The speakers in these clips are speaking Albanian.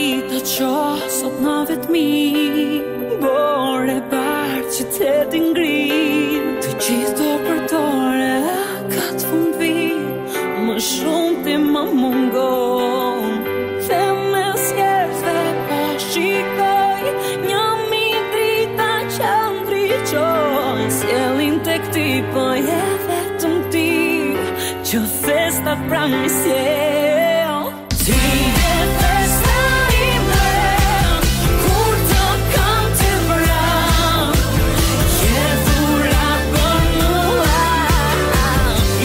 Drita qa sot në vetëmi, bore barë qytetin ngrin, të gjithë do përtore, ka të fund vit, më shumë ti më mungon. Theme s'jerëve po shikoj, një mi drita që ndryqoj, s'jelin të këti po je vetëm ti, që festa pra një sjell. Ti je festa ime, kur të kam të vran, je dhura për mua,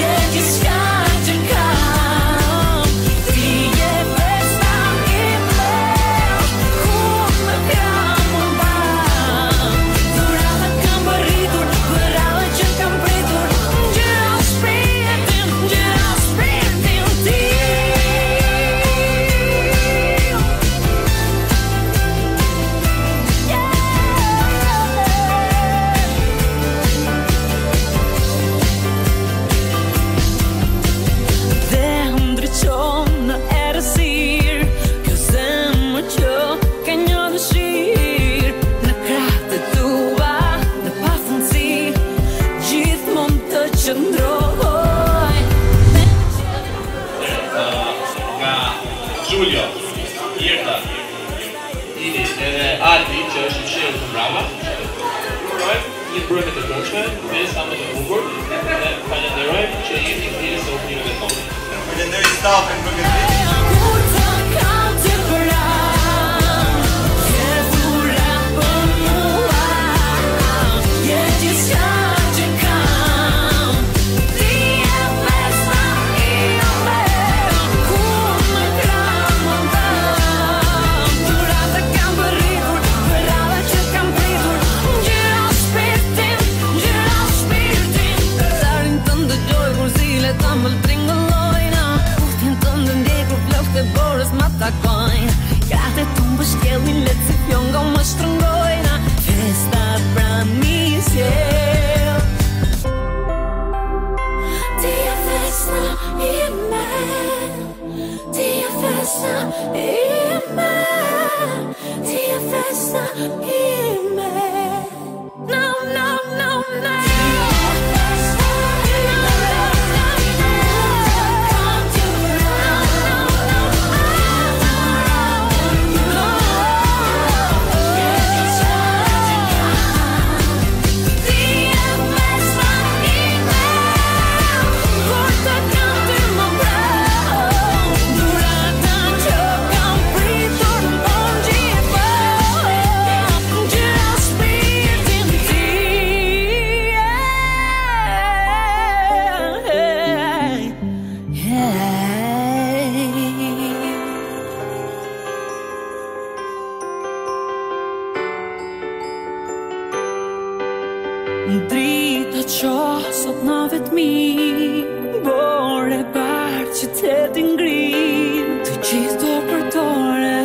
je gjithçka që kam. Ti je festa ime, kur më kam mban, dhurata kam bërritur, dhurata që kam pritur, gjëra shpirtin ti. Giulio, Irta, Idi edhe Adi që është i fshirë të mbrapa. Urojmë një mbrëmje të këndshme, dhe sa më të bukur, dhe falenderojmë që jeni thirrës së opinionit tonë. Falenderoj stafin për këtë. Gratë të më bështjellin, letë si fjongo më shtrëngojna, festa pra një sjell. Ti je festa ime, ti je festa ime, ti je festa ime. No, no, no, no. Drita qa sot në vetëmi, bore barë qytetin ngrin, të gjithë do përtore,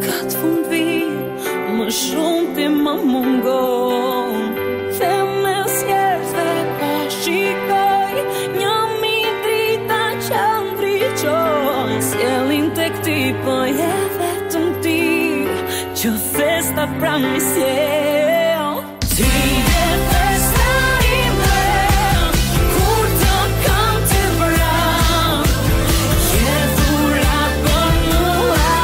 ka të fund vit, më shumë ti më mungon. Theme s'jerëve po shikoj, një mi drita që ndryqoj, s'jelin të këti po je vetëm ti, që festa pra një sjell. Ti je festa ime, kur të kam të vran, je dhura për mua,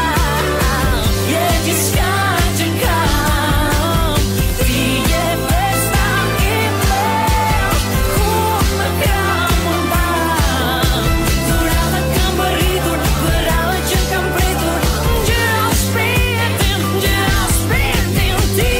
je gjithçka që kam. Ti je festa ime, kur më kam mban, dhurata kam bërritur, dhurata që kam pritur, gjëra shpirtin ti.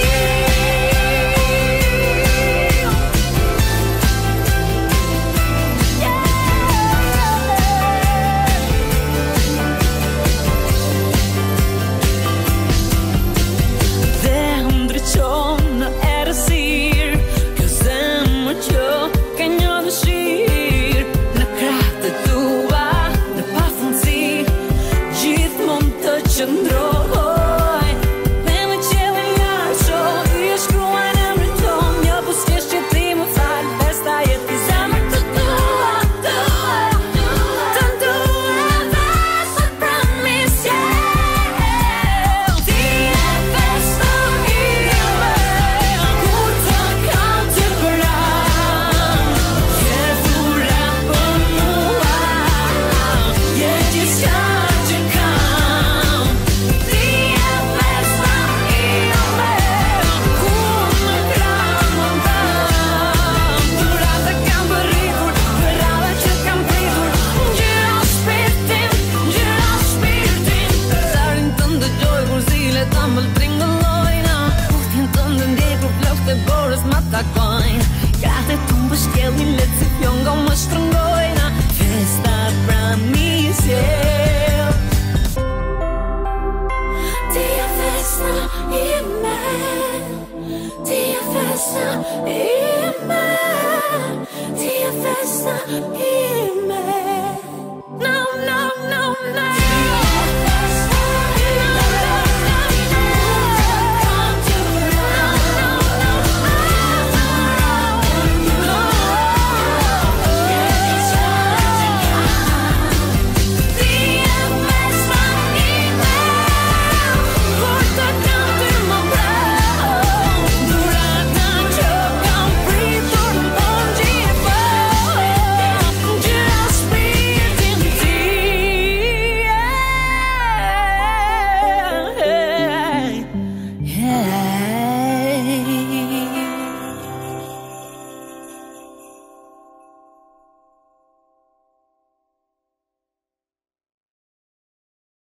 ime, ti je festa ime, ti je festa ime. No, no, no, no.